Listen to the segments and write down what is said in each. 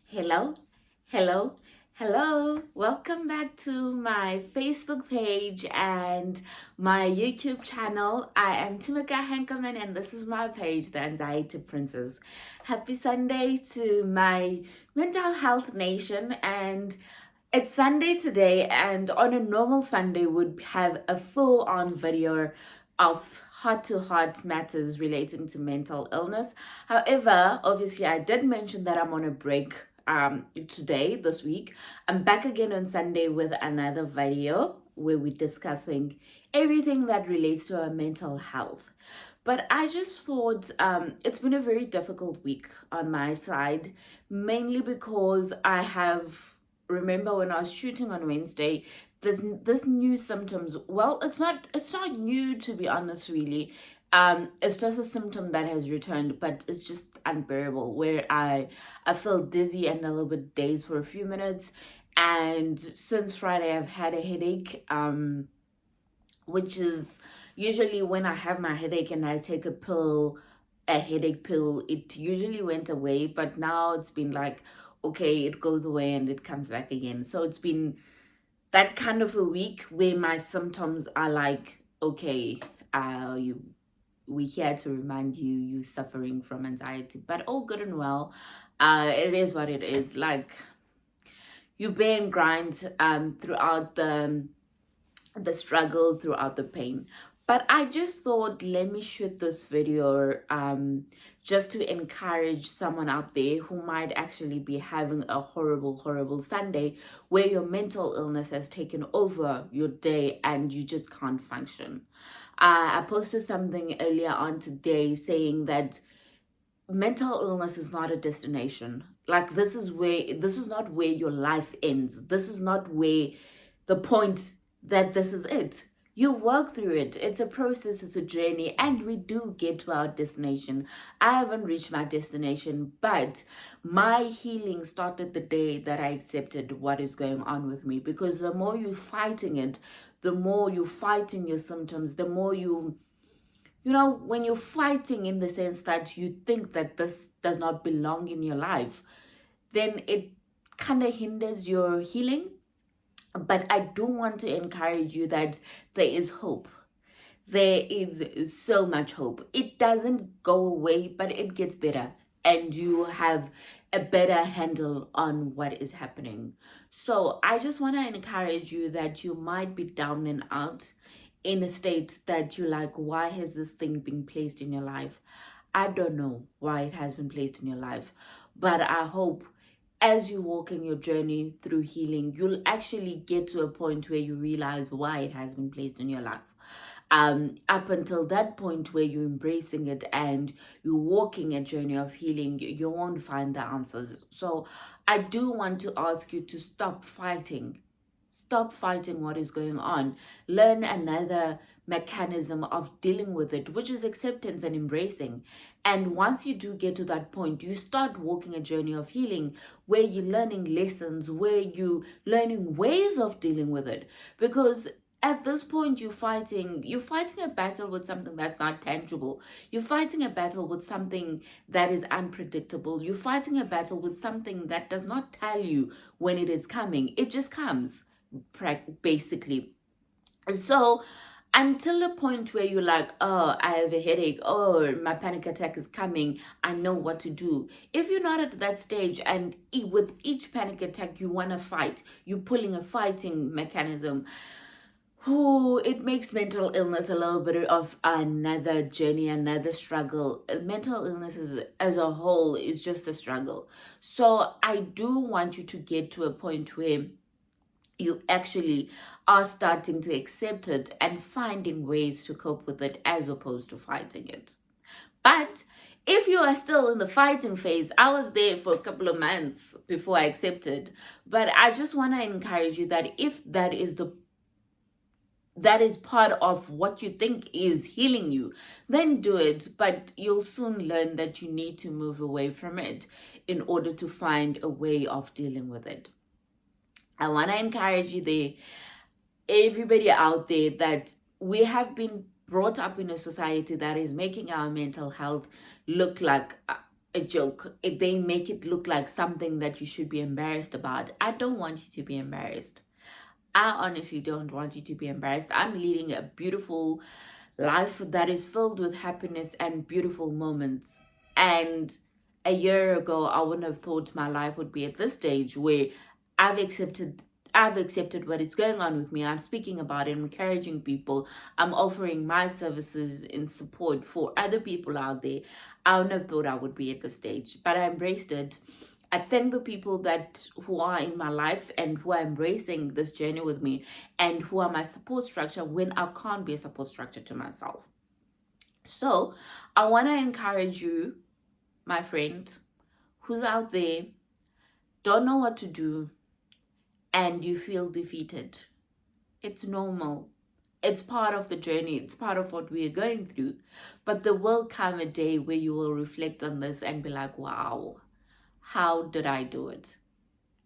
Hello, hello, hello. Welcome back to my Facebook page and my YouTube channel. I am Timika Hankerman and this is my page, The Anxiety Princess. Happy Sunday to my mental health nation, and it's Sunday today, and on a normal Sunday would have a full-on video of heart-to-heart matters relating to mental illness. However, obviously I did mention that I'm on a break today, this week. I'm back again on Sunday with another video where we're discussing everything that relates to our mental health. But I just thought it's been a very difficult week on my side, mainly because I have remember when I was shooting on Wednesday, this new symptoms. Well, it's not new, to be honest, really. It's just a symptom that has returned, but it's just unbearable. Where I feel dizzy and a little bit dazed for a few minutes, and since Friday I've had a headache. Which is usually when I have my headache and I take a headache pill, it usually went away, but now it's been like, okay, it goes away and it comes back again. So it's been that kind of a week where my symptoms are like, okay, you we here to remind you you suffering from anxiety, but all good and well. It is what it is. Like, you bear and grind throughout the struggle, throughout the pain. But I just thought, let me shoot this video just to encourage someone out there who might actually be having a horrible Sunday where your mental illness has taken over your day and you just can't function. I posted something earlier on today saying that mental illness is not a destination. Like, this is not where your life ends. This is not where the point that this is it. You work through it. It's a process, it's a journey, and we do get to our destination. I haven't reached my destination, but my healing started the day that I accepted what is going on with me. Because the more you're fighting it, the more you're fighting your symptoms, the more when you're fighting in the sense that you think that this does not belong in your life, then it kind of hinders your healing. But I do want to encourage you that there is hope. There is so much hope. It doesn't go away, but it gets better. And you have a better handle on what is happening. So I just want to encourage you that you might be down and out in a state that you're like, why has this thing been placed in your life? I don't know why it has been placed in your life, but I hope as you walk in your journey through healing, you'll actually get to a point where you realize why it has been placed in your life. Up until that point where you're embracing it and you're walking a journey of healing, you won't find the answers. So I do want to ask you to stop fighting. Stop fighting what is going on. Learn another mechanism of dealing with it, which is acceptance and embracing. And once you do get to that point, you start walking a journey of healing where you're learning lessons, where you're learning ways of dealing with it. Because at this point you're fighting a battle with something that's not tangible. You're fighting a battle with something that is unpredictable. You're fighting a battle with something that does not tell you when it is coming. It just comes, basically. So until the point where you're like, oh, I have a headache, oh, my panic attack is coming, I know what to do. If you're not at that stage and with each panic attack you want to fight, you're pulling a fighting mechanism, it makes mental illness a little bit of another journey, another struggle. Mental illness as a whole is just a struggle. So I do want you to get to a point where you actually are starting to accept it and finding ways to cope with it as opposed to fighting it. But if you are still in the fighting phase, I was there for a couple of months before I accepted. But I just want to encourage you that if that is part of what you think is healing you, then do it. But you'll soon learn that you need to move away from it in order to find a way of dealing with it. I want to encourage you there, everybody out there, that we have been brought up in a society that is making our mental health look like a joke. They make it look like something that you should be embarrassed about. I don't want you to be embarrassed. I honestly don't want you to be embarrassed. I'm leading a beautiful life that is filled with happiness and beautiful moments. And a year ago, I wouldn't have thought my life would be at this stage where I've accepted I've accepted what is going on with me. I'm speaking about it, encouraging people. I'm offering my services in support for other people out there. I wouldn't have thought I would be at this stage, but I embraced it. I thank the people that who are in my life and who are embracing this journey with me and who are my support structure when I can't be a support structure to myself. So I want to encourage you, my friend, who's out there, don't know what to do, and you feel defeated. It's normal. It's part of the journey. It's part of what we are going through. But there will come a day where you will reflect on this and be like, wow, how did I do it?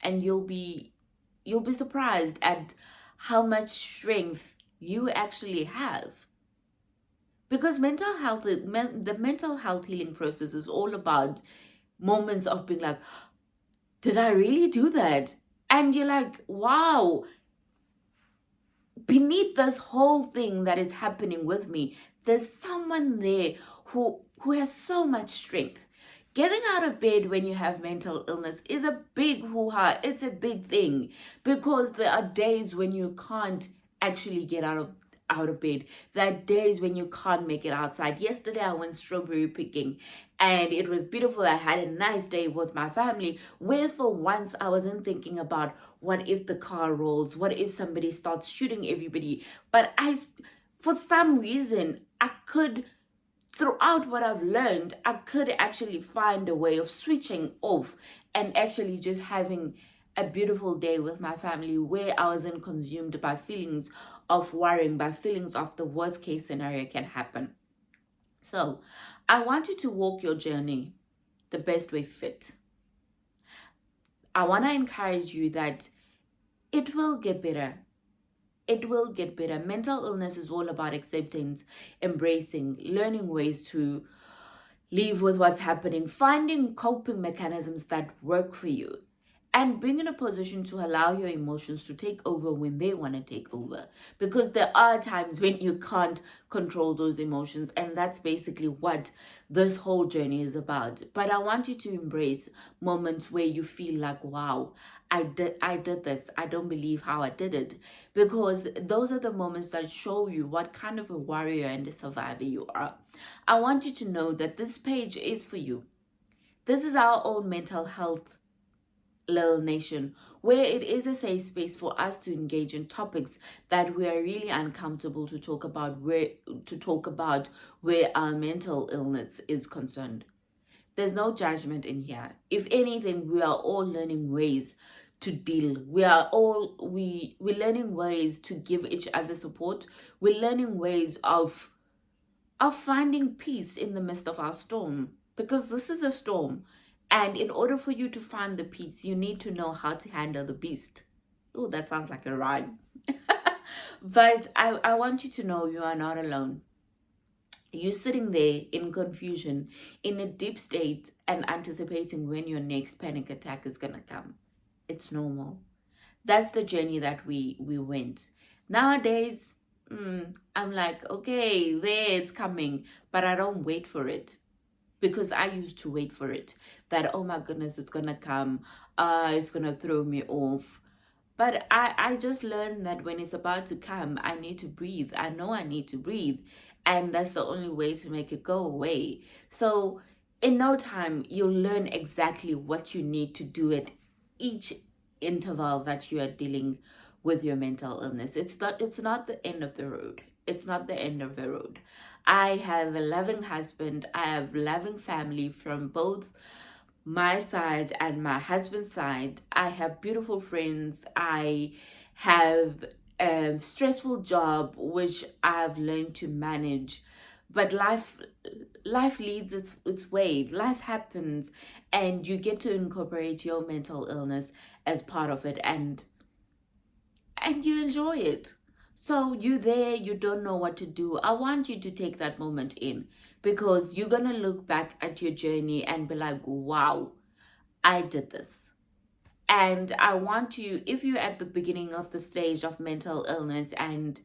And you'll be surprised at how much strength you actually have. Because the mental health healing process is all about moments of being like, did I really do that? And you're like, wow, beneath this whole thing that is happening with me, there's someone there who has so much strength. Getting out of bed when you have mental illness is a big hoo-ha. It's a big thing because there are days when you can't actually get out of bed. There are days when you can't make it outside. Yesterday I went strawberry picking and it was beautiful. I had a nice day with my family where for once I wasn't thinking about what if the car rolls, what if somebody starts shooting everybody. But for some reason, I could, throughout what I've learned, I could actually find a way of switching off and actually just having a beautiful day with my family where I wasn't consumed by feelings of worrying, by feelings of the worst case scenario can happen. So I want you to walk your journey the best way fit. I want to encourage you that it will get better. It will get better. Mental illness is all about acceptance, embracing, learning ways to live with what's happening, finding coping mechanisms that work for you, and being in a position to allow your emotions to take over when they want to take over. Because there are times when you can't control those emotions, and that's basically what this whole journey is about. But I want you to embrace moments where you feel like, wow, I did this. I don't believe how I did it. Because those are the moments that show you what kind of a warrior and a survivor you are. I want you to know that this page is for you. This is our own mental health little nation, where it is a safe space for us to engage in topics that we are really uncomfortable to talk about, where our mental illness is concerned. There's no judgment in here. If anything, we are all learning ways to deal. We're learning ways to give each other support. We're learning ways of finding peace in the midst of our storm, because this is a storm. And in order for you to find the peace, you need to know how to handle the beast. Oh, that sounds like a rhyme. But I want you to know you are not alone. You're sitting there in confusion, in a deep state, and anticipating when your next panic attack is going to come. It's normal. That's the journey that we went. Nowadays, I'm like, okay, there it's coming, but I don't wait for it. Because I used to wait for it, that, oh my goodness, it's gonna come, it's gonna throw me off. But I just learned that when it's about to come, I need to breathe. I know I need to breathe, and that's the only way to make it go away. So in no time, you'll learn exactly what you need to do at each interval that you are dealing with your mental illness. It's not the end of the road. It's not the end of the road. I have a loving husband. I have loving family from both my side and my husband's side. I have beautiful friends. I have a stressful job which I've learned to manage. But life leads its way. Life happens, and you get to incorporate your mental illness as part of it, and you enjoy it. So you there, you don't know what to do. I want you to take that moment in, because you're going to look back at your journey and be like, wow, I did this. And I want you, if you're at the beginning of the stage of mental illness and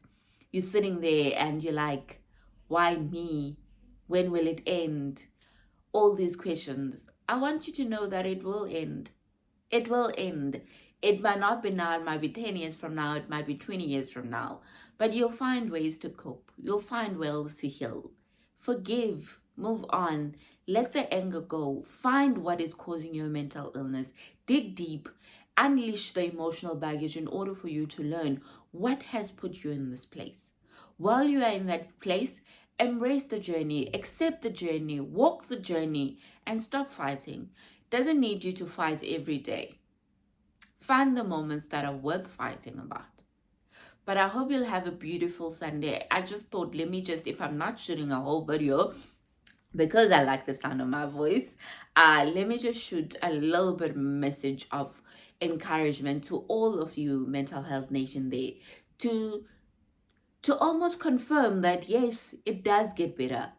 you're sitting there and you're like, why me? When will it end? All these questions. I want you to know that it will end. It will end. It might not be now, it might be 10 years from now, it might be 20 years from now. But you'll find ways to cope. You'll find ways to heal. Forgive, move on, let the anger go. Find what is causing your mental illness. Dig deep, unleash the emotional baggage in order for you to learn what has put you in this place. While you are in that place, embrace the journey, accept the journey, walk the journey, and stop fighting. Doesn't need you to fight every day. Find the moments that are worth fighting about. But I hope you'll have a beautiful Sunday. I just thought, let me just, if I'm not shooting a whole video, because I like the sound of my voice, let me just shoot a little bit message of encouragement to all of you Mental Health Nation there, to almost confirm that yes, it does get better.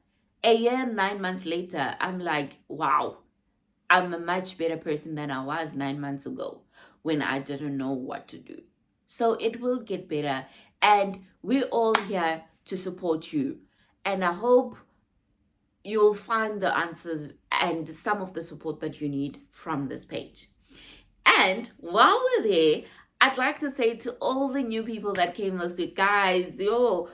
A year, 9 months later, I'm like, wow, I'm a much better person than I was 9 months ago when I didn't know what to do. So it will get better, and we're all here to support you. And I hope you'll find the answers and some of the support that you need from this page. And while we're there, I'd like to say to all the new people that came this week, guys,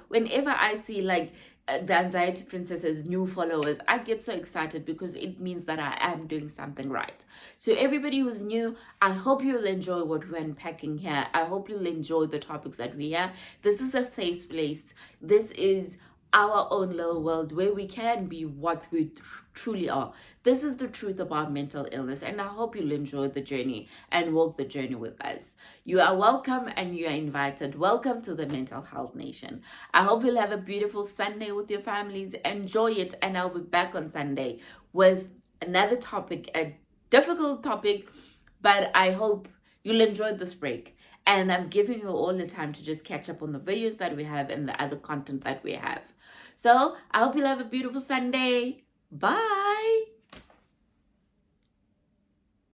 whenever I see like the Anxiety Princess's new followers, I get so excited because it means that I am doing something right. So everybody who's new, I hope you'll enjoy what we're unpacking here. I hope you'll enjoy the topics that we have. This is a safe place. This is our own little world where we can be what we truly are. This is the truth about mental illness, and I hope you'll enjoy the journey and walk the journey with us. You are welcome and you are invited. Welcome to the Mental Health Nation. I hope you'll have a beautiful Sunday with your families. Enjoy it, and I'll be back on Sunday with another topic, a difficult topic, but I hope you'll enjoy this break. And I'm giving you all the time to just catch up on the videos that we have and the other content that we have. So I hope you'll have a beautiful Sunday. Bye.